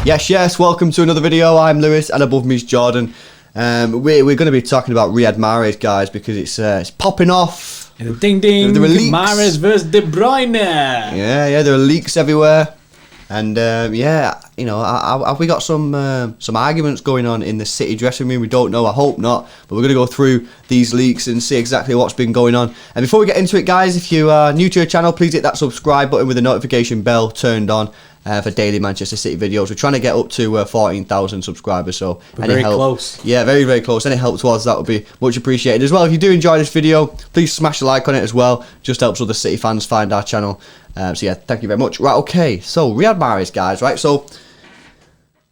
Yes, welcome to another video. I'm Lewis and above me is Jordan. We're going to be talking about Riyad Mahrez, guys, because it's popping off. Ding ding, Mahrez versus De Bruyne. Yeah, there are leaks everywhere. And have we got some arguments going on in the City dressing room? We don't know, I hope not, but we're going to go through these leaks and see exactly what's been going on. And before we get into it, guys, if you are new to the channel, please hit that subscribe button with the notification bell turned on for daily Manchester City videos. We're trying to get up to 14,000 subscribers, so any help, close. Yeah, very, very close. Any help towards that would be much appreciated as well. If you do enjoy this video, please smash a like on it as well. Just helps other City fans find our channel. So yeah, thank you very much. Right, okay, so Riyad Mahrez, guys, right, so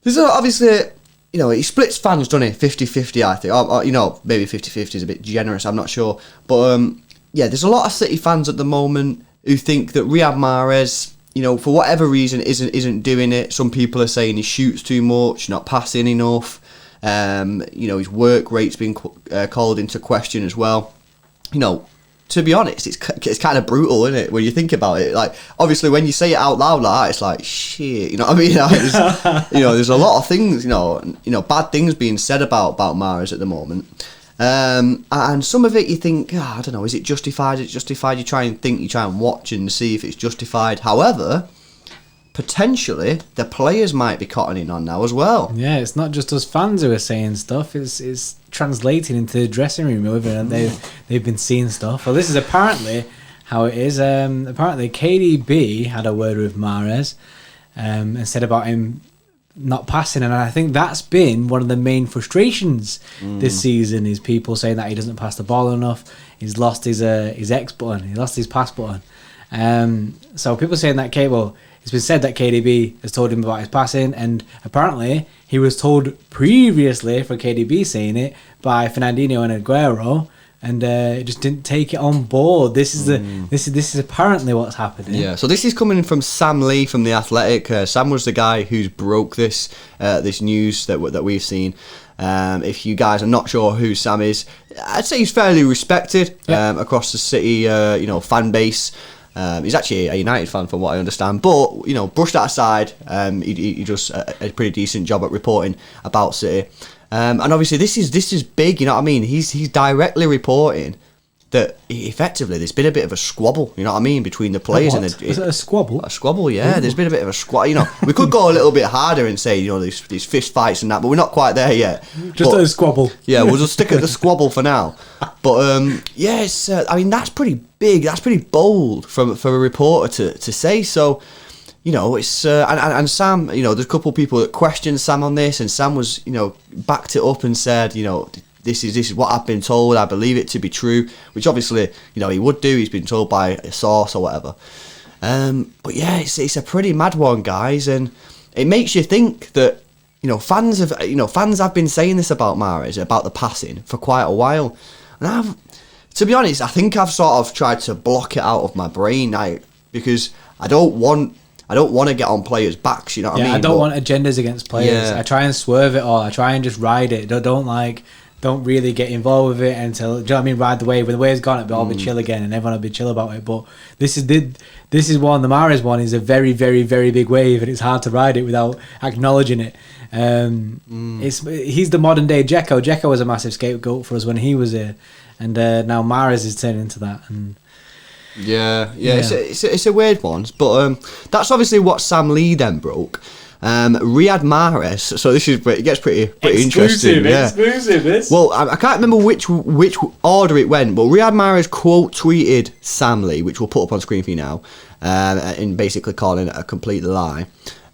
there's obviously, he splits fans, doesn't he, 50-50, I think, or maybe 50-50 is a bit generous, I'm not sure, but yeah, there's a lot of City fans at the moment who think that Riyad Mahrez, for whatever reason, isn't doing it. Some people are saying he shoots too much, not passing enough, his work rate's been called into question as well. To be honest, it's kind of brutal, isn't it, when you think about it? Like, obviously, when you say it out loud like that, it's like, shit, you know what I mean? There's a lot of things, bad things being said about Mahrez at the moment. And some of it you think, I don't know, is it justified? Is it justified? You try and watch and see if it's justified. However, potentially, the players might be cottoning on now as well. Yeah, it's not just us fans who are saying stuff, it's translating into the dressing room, and they've been seeing stuff. Well, this is apparently how it is. Apparently, KDB had a word with Mahrez and said about him not passing, and I think that's been one of the main frustrations this season, is people saying that he doesn't pass the ball enough. He's lost his X button, he lost his pass button. So people saying that it's been said that KDB has told him about his passing, and apparently he was told previously, for KDB saying it, by Fernandinho and Aguero, and just didn't take it on board. This is apparently what's happening. Yeah. So this is coming from Sam Lee from The Athletic. Sam was the guy who's broke this news that we've seen. If you guys are not sure who Sam is, I'd say he's fairly respected across the City fan base. He's actually a United fan from what I understand, but brush that aside, he does a pretty decent job at reporting about City. And obviously this is big, you know what I mean? He's directly reporting that effectively there's been a bit of a squabble, you know what I mean, between the players. Is it a squabble? A squabble, yeah. There's been a bit of a squabble. We could go a little bit harder and say, these fist fights and that, but we're not quite there yet. Just a squabble. Yeah, we'll just stick at the squabble for now. But it's that's pretty big. That's pretty bold for a reporter to say. So, it's and Sam, there's a couple of people that questioned Sam on this, and Sam was, backed it up and said, this is what I've been told. I believe it to be true, which obviously, he would do. He's been told by a source or whatever. But yeah, it's a pretty mad one, guys, and it makes you think that fans have been saying this about Mahrez, about the passing, for quite a while, and to be honest, I think I've sort of tried to block it out of my brain, because I don't want to get on players' backs, you know what I mean? I don't want agendas against players. Yeah. I try and swerve it all. I try and just ride it. Don't really get involved with it until, do you know what I mean, ride the wave. When the wave's gone, it'll be chill again, and everyone will be chill about it. But this is one, the Mahrez one is a very, very, very big wave, and it's hard to ride it without acknowledging it. He's the modern day Dzeko. Dzeko was a massive scapegoat for us when he was here, and now Mahrez is turning into that. And yeah. It's a weird one, but that's obviously what Sam Lee then broke. Riyad Mahrez. So it gets pretty interesting. Yeah. Exclusive. This. Well, I can't remember which order it went, but Riyad Mahrez quote tweeted Sam Lee, which we'll put up on screen for you now, in basically calling it a complete lie.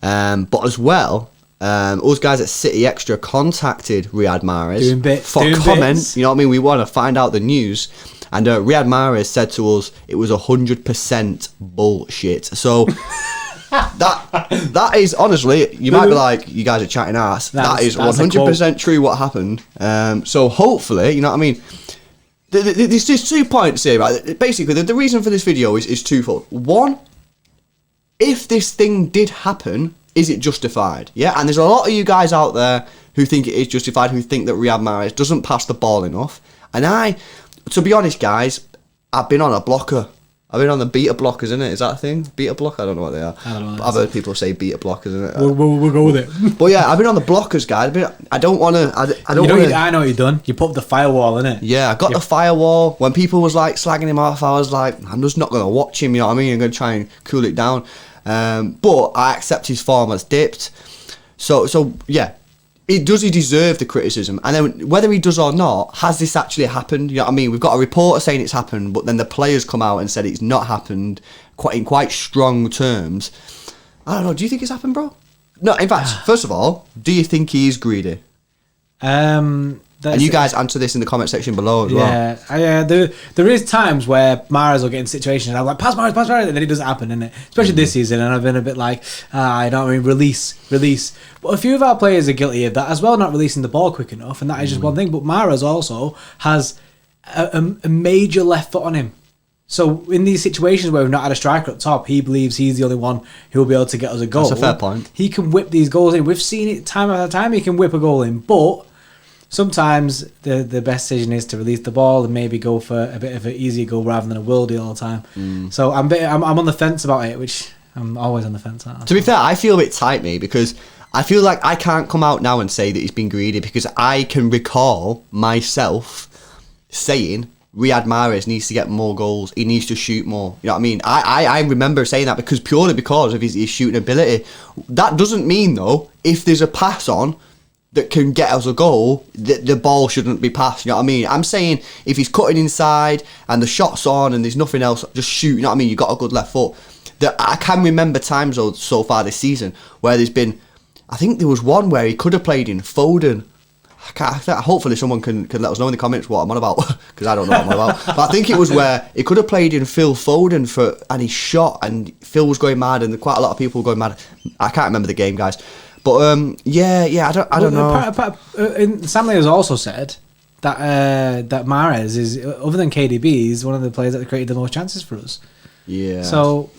But as well, us guys at City Extra contacted Riyad Mahrez for comments. You know what I mean? We want to find out the news. And Riyad Mahrez said to us it was 100% bullshit. So that is, honestly, you might be like, you guys are chatting ass. That is 100% true what happened. So hopefully, you know what I mean? There's just 2 points here, right? Basically, the reason for this video is twofold. One, if this thing did happen, is it justified? Yeah, and there's a lot of you guys out there who think it is justified, who think that Riyad Mahrez doesn't pass the ball enough. And to be honest, guys, I've been on a blocker. I've been on the beta blockers, isn't it? Is that a thing? Beta blocker? I don't know what they are. I don't know what I've heard people say beta blockers, isn't it? We'll go with it. But yeah, I've been on the blockers, guys. I don't want to. I don't You know, want to. I know what you've done. You put up the firewall, innit? Yeah, I got the firewall. When people was like slagging him off, I was like, I'm just not going to watch him, you know what I mean? I'm going to try and cool it down. But I accept his form has dipped. So yeah. Does he deserve the criticism? And then whether he does or not, has this actually happened? You know what I mean? We've got a reporter saying it's happened, but then the players come out and said it's not happened in quite strong terms. I don't know. Do you think it's happened, bro? No, in fact, first of all, do you think he is greedy? And you guys answer this in the comment section below as well. Yeah, there is times where Mahrez will get in situations and I'm like, pass Mahrez, and then it doesn't happen, innit? Especially this season, and I've been a bit like, I don't mean release. But a few of our players are guilty of that as well, not releasing the ball quick enough, and that is just one thing. But Mahrez also has a major left foot on him. So in these situations where we've not had a striker up top, he believes he's the only one who will be able to get us a goal. That's a fair point. He can whip these goals in. We've seen it time after time. He can whip a goal in, but sometimes the best decision is to release the ball and maybe go for a bit of an easier goal rather than a worldie all the time. So I'm on the fence about it, which I'm always on the fence. To be fair, I feel a bit tight, mate, because I feel like I can't come out now and say that he's been greedy, because I can recall myself saying Riyad Mahrez needs to get more goals. He needs to shoot more. You know what I mean? I remember saying that purely because of his shooting ability. That doesn't mean, though, if there's a pass on that can get us a goal, the ball shouldn't be passed. You know what I mean? I'm saying if he's cutting inside and the shot's on and there's nothing else, just shoot. You know what I mean? You've got a good left foot. I can remember times though, so far this season where there's been, I think there was one where he could have played in Foden. Hopefully someone can let us know in the comments what I'm on about, because I don't know what I'm on about. But I think it was where he could have played in Phil Foden and he shot and Phil was going mad and quite a lot of people were going mad. I can't remember the game, guys. But I don't know. Sam has also said that Mahrez is, other than KDB, is one of the players that created the most chances for us. Yeah. So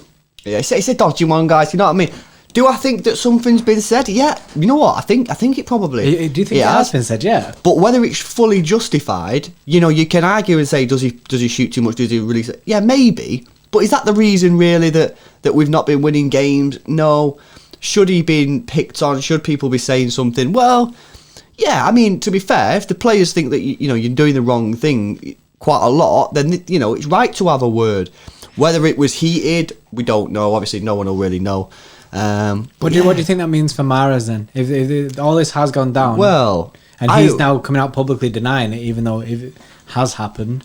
yeah, it's a dodgy one, guys. You know what I mean? Do I think that something's been said? Yeah. You know what? I think it probably. Do you think it has been said? Yeah. But whether it's fully justified, you know, you can argue and say, does he shoot too much? Does he release it? Yeah, maybe. But is that the reason really that we've not been winning games? No. Should he been picked on? Should people be saying something? Well, yeah, I mean, to be fair, if the players think that you know you're doing the wrong thing quite a lot, then you know it's right to have a word. Whether it was heated, we don't know. Obviously, no one will really know. What do you think that means for Mahrez then? If all this has gone down, well, and he's now coming out publicly denying it, even though it has happened.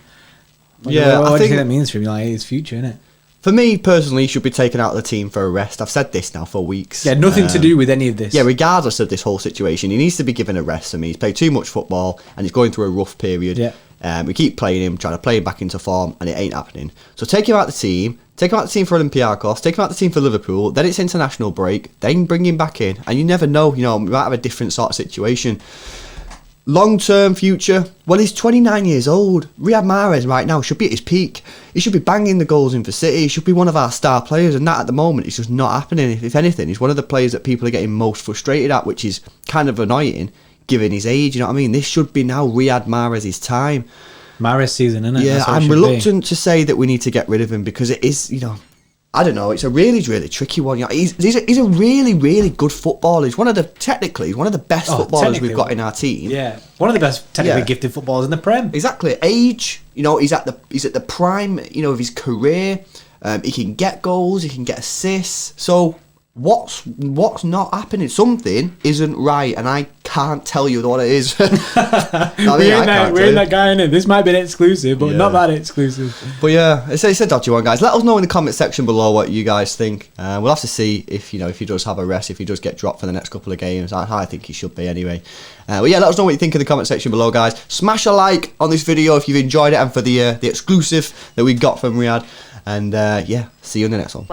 What do you think that means for him? Like his future, innit? For me personally, he should be taken out of the team for a rest. I've said this now for weeks. Yeah, nothing to do with any of this. Yeah, regardless of this whole situation, he needs to be given a rest. I mean, he's played too much football and he's going through a rough period. Yeah. We keep playing him, trying to play him back into form, and it ain't happening. So take him out of the team. Take him out of the team for Olympiacos. Take him out of the team for Liverpool. Then it's international break. Then bring him back in. And you never know, you know, we might have a different sort of situation. Long-term future, well, he's 29 years old. Riyad Mahrez right now should be at his peak. He should be banging the goals in for City. He should be one of our star players, and that at the moment is just not happening. If anything, he's one of the players that people are getting most frustrated at, which is kind of annoying given his age. You know what I mean? This should be now Riyad Mahrez's time. Mahrez season, isn't it? Yeah, I'm reluctant to say that we need to get rid of him because it is, you know, I don't know. It's a really, really tricky one. You know, he's a really, really good footballer. He's one of the best footballers we've got in our team. Yeah, one of the best technically gifted footballers in the Prem. Exactly. Age, you know, he's at the prime, you know, of his career. He can get goals. He can get assists. So what's not happening? Something isn't right, and I can't tell you what it is. We're in that guy, innit? This might be an exclusive, but not that exclusive. But yeah, it's a dodgy one, guys. Let us know in the comment section below what you guys think. We'll have to see if he does have a rest, if he does get dropped for the next couple of games. I think he should be anyway. But yeah, let us know what you think in the comment section below, guys. Smash a like on this video if you've enjoyed it and for the exclusive that we got from Riyad. And yeah, see you in the next one.